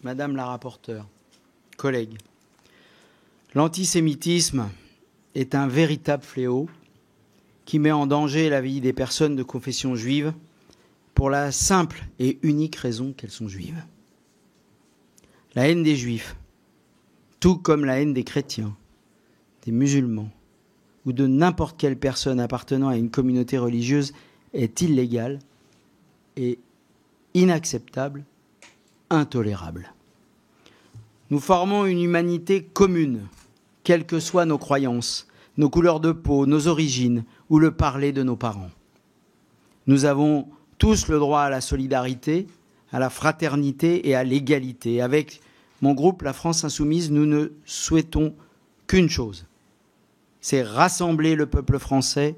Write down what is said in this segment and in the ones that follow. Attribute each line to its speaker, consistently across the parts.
Speaker 1: Madame la rapporteure, collègues, l'antisémitisme est un véritable fléau qui met en danger la vie des personnes de confession juive pour la simple et unique raison qu'elles sont juives. La haine des juifs, tout comme la haine des chrétiens, des musulmans ou de n'importe quelle personne appartenant à une communauté religieuse est illégale et inacceptable, intolérable. Nous formons une humanité commune, quelles que soient nos croyances, nos couleurs de peau, nos origines ou le parler de nos parents. Nous avons tous le droit à la solidarité, à la fraternité et à l'égalité. Avec mon groupe, la France Insoumise, nous ne souhaitons qu'une chose, c'est rassembler le peuple français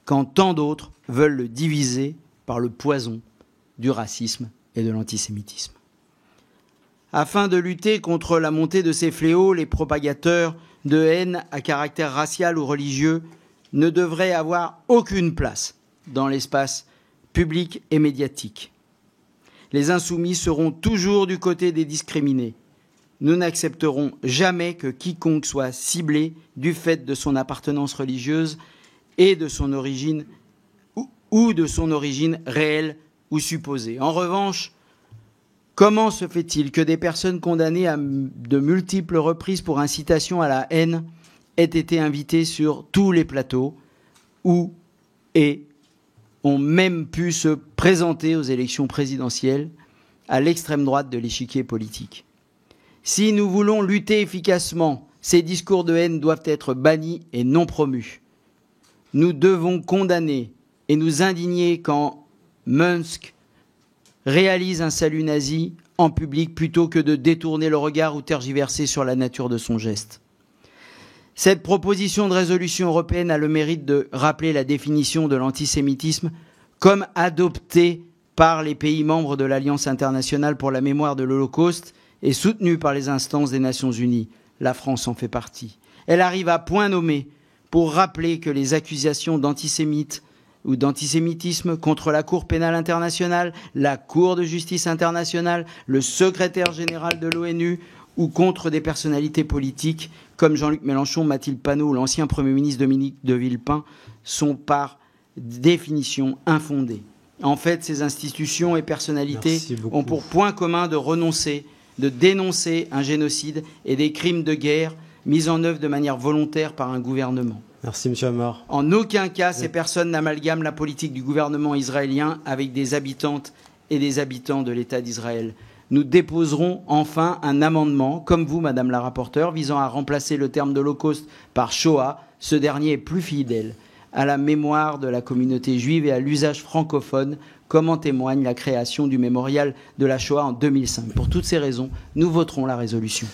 Speaker 1: quand tant d'autres veulent le diviser par le poison du racisme et de l'antisémitisme. Afin de lutter contre la montée de ces fléaux, les propagateurs de haine à caractère racial ou religieux ne devraient avoir aucune place dans l'espace public et médiatique. Les insoumis seront toujours du côté des discriminés. Nous n'accepterons jamais que quiconque soit ciblé du fait de son appartenance religieuse et de son origine ou de son origine réelle ou supposée. En revanche, comment se fait-il que des personnes condamnées à de multiples reprises pour incitation à la haine aient été invitées sur tous les plateaux et ont même pu se présenter aux élections présidentielles à l'extrême droite de l'échiquier politique? Si nous voulons lutter efficacement, ces discours de haine doivent être bannis et non promus. Nous devons condamner et nous indigner quand Munsk réalise un salut nazi en public plutôt que de détourner le regard ou tergiverser sur la nature de son geste. Cette proposition de résolution européenne a le mérite de rappeler la définition de l'antisémitisme comme adoptée par les pays membres de l'Alliance internationale pour la mémoire de l'Holocauste et soutenue par les instances des Nations Unies. La France en fait partie. Elle arrive à point nommé pour rappeler que les accusations d'antisémites ou d'antisémitisme contre la Cour pénale internationale, la Cour de justice internationale, le secrétaire général de l'ONU ou contre des personnalités politiques comme Jean-Luc Mélenchon, Mathilde Panot ou l'ancien Premier ministre Dominique de Villepin sont par définition infondées. En fait, ces institutions et personnalités ont pour point commun de dénoncer un génocide et des crimes de guerre mis en œuvre de manière volontaire par un gouvernement.
Speaker 2: Merci, M. Amar.
Speaker 1: En aucun cas, ces personnes n'amalgament la politique du gouvernement israélien avec des habitantes et des habitants de l'État d'Israël. Nous déposerons enfin un amendement, comme vous, Madame la rapporteure, visant à remplacer le terme d'Holocauste par Shoah. Ce dernier est plus fidèle à la mémoire de la communauté juive et à l'usage francophone, comme en témoigne la création du mémorial de la Shoah en 2005. Pour toutes ces raisons, nous voterons la résolution.